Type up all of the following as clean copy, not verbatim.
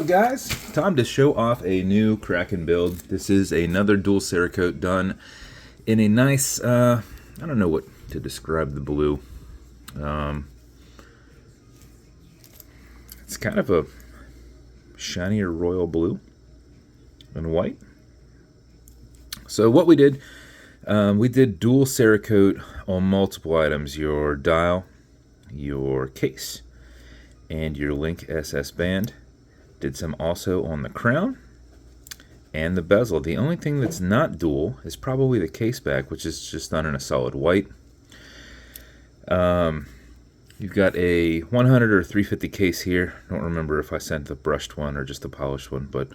up, guys? Time to show off a new Kraken build. This is another dual cerakote done in a nice, I don't know what to describe the blue. It's kind of a shinier royal blue and white. So what we did dual cerakote on multiple items: your dial, your case, and your link SS band. Did some also on the crown and the bezel. The only thing that's not dual is probably the caseback, which is just done in a solid white. You've got a 100 or 350 case here. I don't remember if I sent the brushed one or just the polished one, but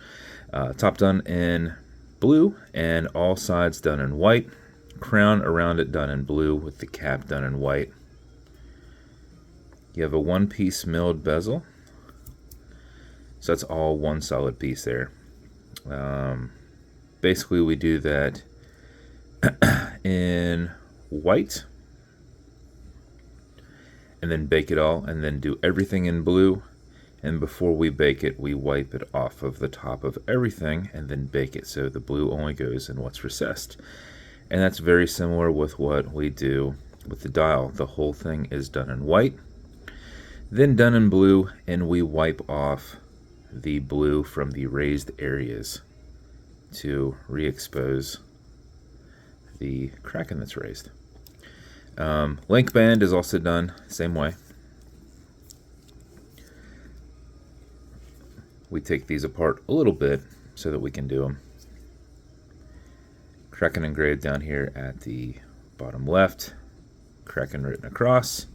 top done in blue and all sides done in white. Crown around it done in blue with the cap done in white. You have a one-piece milled bezel. So that's all one solid piece there. Basically, we do that in white, and then bake it all, and then do everything in blue. And before we bake it, we wipe it off of the top of everything and then bake it. So the blue only goes in what's recessed. And that's very similar with what we do with the dial. The whole thing is done in white, then done in blue, and we wipe off the blue from the raised areas to re-expose the Kraken that's raised. Link band is also done same way. We take these apart a little bit so that we can do them. Kraken engraved down here at the bottom left, Kraken written across,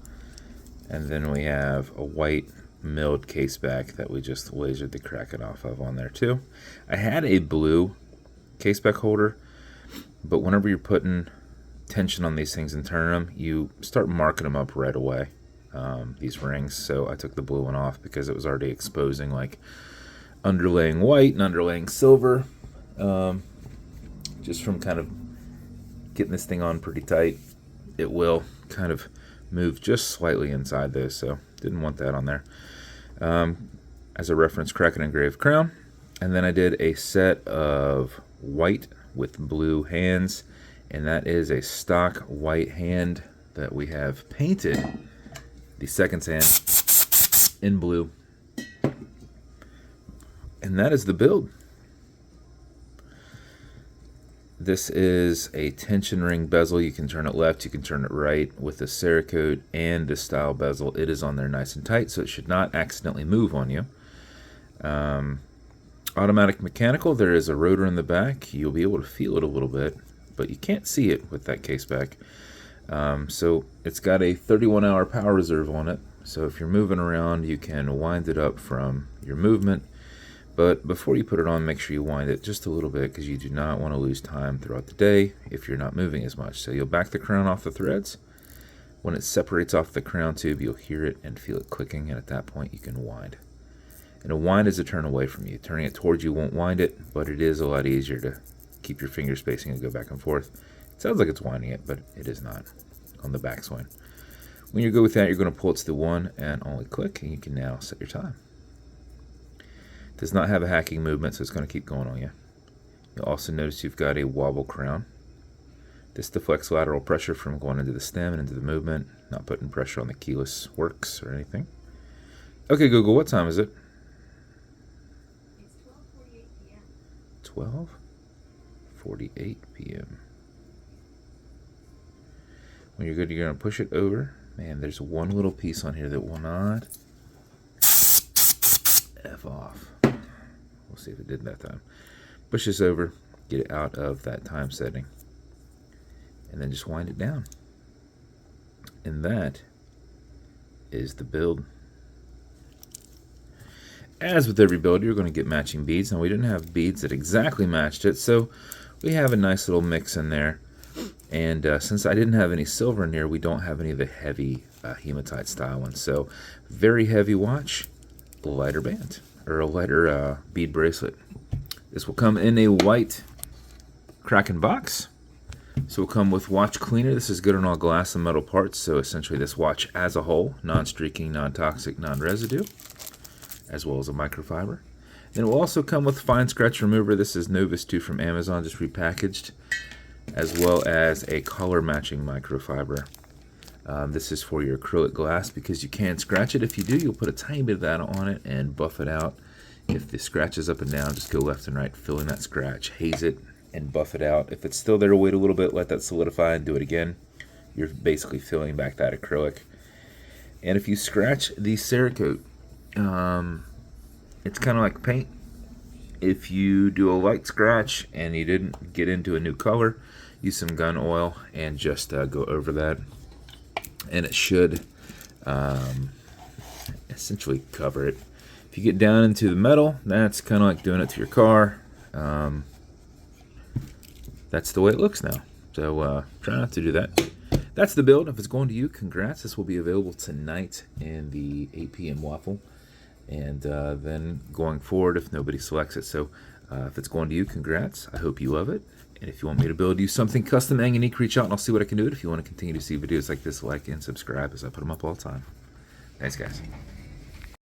and then we have a white milled caseback that we just lasered the Kraken off of on there too. I had a blue caseback holder, but whenever you're putting tension on these things and turning them, you start marking them up right away, these rings. So I took the blue one off because it was already exposing like underlaying white and underlaying silver, just from kind of getting this thing on pretty tight. It will kind of move just slightly inside this, so didn't want that on there. As a reference, Kraken engraved crown, and then I did a set of white with blue hands, and that is a stock white hand that we have painted the second hand in blue, and that is the build. This is a tension ring bezel. You can turn it left, you can turn it right. With the cerakote and the style bezel, it is on there nice and tight, so it should not accidentally move on you. Automatic mechanical, there is a rotor in the back. You'll be able to feel it a little bit, but you can't see it with that case back. So it's got a 31-hour power reserve on it, so if you're moving around, you can wind it up from your movement. But before you put it on, make sure you wind it just a little bit, because you do not want to lose time throughout the day if you're not moving as much. So you'll back the crown off the threads. When it separates off the crown tube, you'll hear it and feel it clicking, and at that point you can wind. And a wind is a turn away from you. Turning it towards you won't wind it, but it is a lot easier to keep your finger spacing and go back and forth. It sounds like it's winding it, but it is not on the backswing. When you're good with that, you're going to pull it to the one and only click, and you can now set your time. Does not have a hacking movement, so it's going to keep going on you. You'll also notice you've got a wobble crown. This deflects lateral pressure from going into the stem and into the movement, not putting pressure on the keyless works or anything. Okay, Google, what time is it? It's 12:48 p.m. When you're good, you're going to push it over. Man, there's one little piece on here that will not F off. We'll see if it did that time. Push this over, get it out of that time setting, and then just wind it down. And that is the build. As with every build, you're going to get matching beads. Now, we didn't have beads that exactly matched it, so we have a nice little mix in there. And since I didn't have any silver in here, we don't have any of the heavy hematite style ones. So very heavy watch, lighter band, or a lighter bead bracelet. This will come in a white Kraken box. So it will come with watch cleaner. This is good on all glass and metal parts, so essentially this watch as a whole, non-streaking, non-toxic, non-residue, as well as a microfiber. Then it will also come with fine scratch remover. This is Novus 2 from Amazon, just repackaged, as well as a color matching microfiber. This is for your acrylic glass because you can scratch it. If you do, you'll put a tiny bit of that on it and buff it out. If the scratch is up and down, just go left and right, fill in that scratch, haze it, and buff it out. If it's still there, wait a little bit, let that solidify, and do it again. You're basically filling back that acrylic. And if you scratch the Cerakote, it's kind of like paint. If you do a light scratch and you didn't get into a new color, use some gun oil and just go over that. And it should essentially cover it. If you get down into the metal, that's kind of like doing it to your car. That's the way it looks now. So try not to do that. That's the build. If it's going to you, congrats. This will be available tonight in the 8 p.m. waffle. And then going forward, if nobody selects it. So if it's going to you, congrats. I hope you love it. And if you want me to build you something custom and unique, reach out and I'll see what I can do. If you want to continue to see videos like this, like and subscribe as I put them up all the time. Thanks, guys.